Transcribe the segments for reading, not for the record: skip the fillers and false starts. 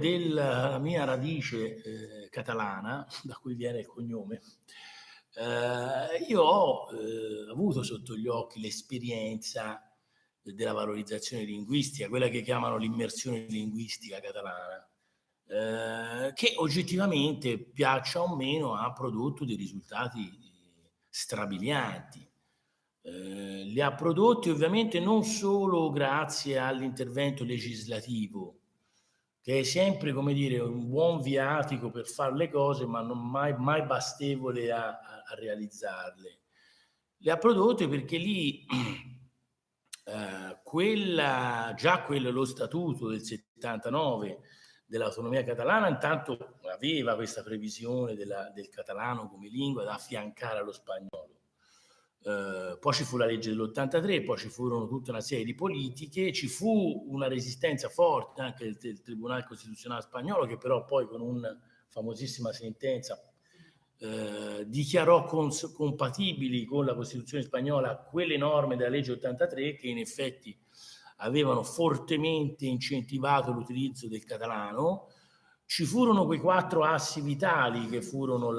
della mia radice catalana, da cui viene il cognome, io ho avuto sotto gli occhi l'esperienza della valorizzazione linguistica, quella che chiamano l'immersione linguistica catalana, che oggettivamente, piaccia o meno, ha prodotto dei risultati strabilianti. Li ha prodotti ovviamente non solo grazie all'intervento legislativo, che è sempre, come dire, un buon viatico per fare le cose, ma non mai bastevole a realizzarle. Le ha prodotte perché lì lo statuto del 79 dell'autonomia catalana intanto aveva questa previsione del catalano come lingua da affiancare allo spagnolo. Poi ci fu la legge dell'83, poi ci furono tutta una serie di politiche, ci fu una resistenza forte anche del Tribunale Costituzionale spagnolo, che però poi con una famosissima sentenza dichiarò compatibili con la Costituzione spagnola quelle norme della legge 83 che in effetti avevano fortemente incentivato l'utilizzo del catalano. Ci furono quei 4 assi vitali che furono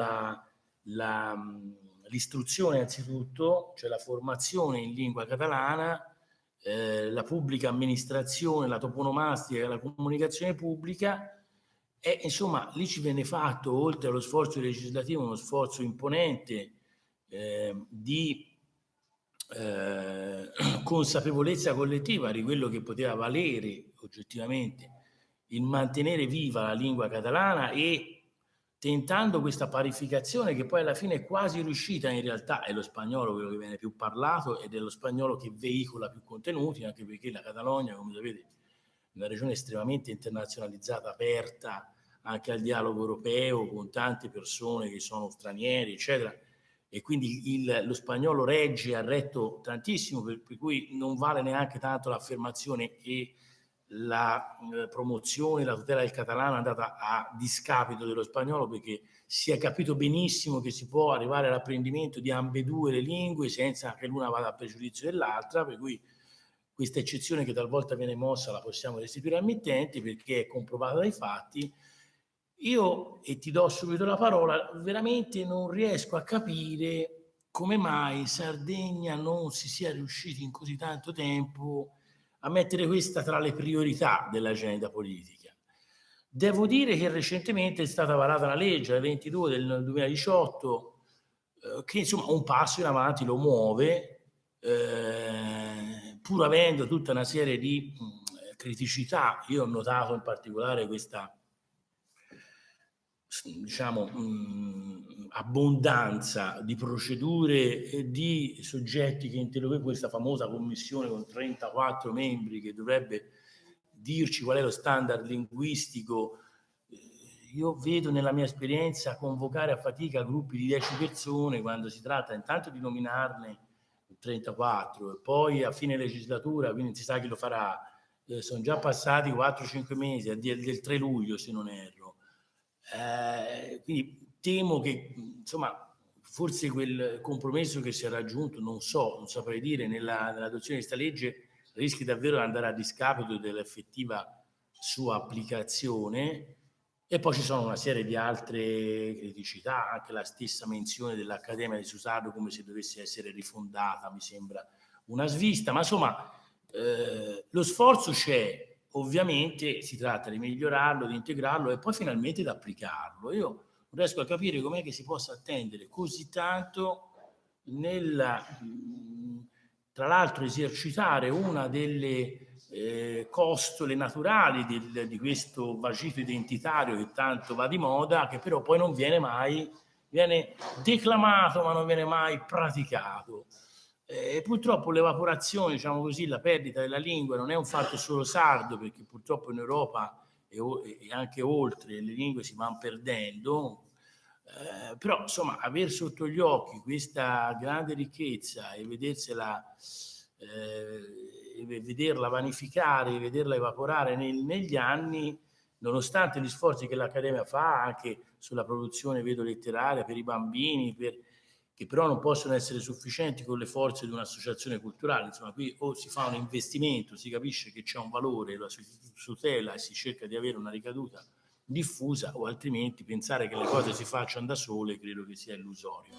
l'istruzione anzitutto, cioè la formazione in lingua catalana, la pubblica amministrazione, la toponomastica e la comunicazione pubblica. E insomma lì ci venne fatto, oltre allo sforzo legislativo, uno sforzo imponente di consapevolezza collettiva di quello che poteva valere oggettivamente il mantenere viva la lingua catalana, e tentando questa parificazione che poi alla fine è quasi riuscita. In realtà è lo spagnolo quello che viene più parlato ed è lo spagnolo che veicola più contenuti, anche perché la Catalogna, come sapete, è una regione estremamente internazionalizzata, aperta anche al dialogo europeo con tante persone che sono stranieri, eccetera, e quindi lo spagnolo regge, ha retto tantissimo, per cui non vale neanche tanto l'affermazione che la promozione, la tutela del catalano è andata a discapito dello spagnolo, perché si è capito benissimo che si può arrivare all'apprendimento di ambedue le lingue senza che l'una vada a pregiudizio dell'altra, per cui questa eccezione che talvolta viene mossa la possiamo restituire al mittente perché è comprovata dai fatti. Io, e ti do subito la parola, veramente non riesco a capire come mai in Sardegna non si sia riusciti in così tanto tempo a mettere questa tra le priorità dell'agenda politica. Devo dire che recentemente è stata varata la legge, la 22 del 2018, che insomma un passo in avanti lo muove, pur avendo tutta una serie di criticità. Io ho notato in particolare questa, diciamo, abbondanza di procedure e di soggetti che interrogano questa famosa commissione con 34 membri che dovrebbe dirci qual è lo standard linguistico. Io vedo nella mia esperienza convocare a fatica gruppi di 10 persone quando si tratta intanto di nominarne 34 e poi a fine legislatura, quindi non si sa chi lo farà. Sono già passati 4-5 mesi, del 3 luglio se non erro. Quindi temo che insomma forse quel compromesso che si è raggiunto, non saprei dire, nell'adozione di questa legge rischi davvero di andare a discapito dell'effettiva sua applicazione. E poi ci sono una serie di altre criticità, anche la stessa menzione dell'Accademia di Susanna come se dovesse essere rifondata mi sembra una svista, ma insomma lo sforzo c'è. Ovviamente si tratta di migliorarlo, di integrarlo e poi finalmente di applicarlo. Io non riesco a capire com'è che si possa attendere così tanto tra l'altro esercitare una delle costole naturali di questo vagito identitario che tanto va di moda, che però poi non viene mai, viene declamato ma non viene mai praticato. Purtroppo l'evaporazione, diciamo così, la perdita della lingua non è un fatto solo sardo, perché purtroppo in Europa e anche oltre le lingue si vanno perdendo, però insomma aver sotto gli occhi questa grande ricchezza e vederla vanificare, vederla evaporare negli anni, nonostante gli sforzi che l'Accademia fa anche sulla produzione, vedo, letteraria per i bambini, che che però non possono essere sufficienti con le forze di un'associazione culturale. Insomma, qui o si fa un investimento, si capisce che c'è un valore, lo si tutela e si cerca di avere una ricaduta diffusa, o altrimenti pensare che le cose si facciano da sole credo che sia illusorio.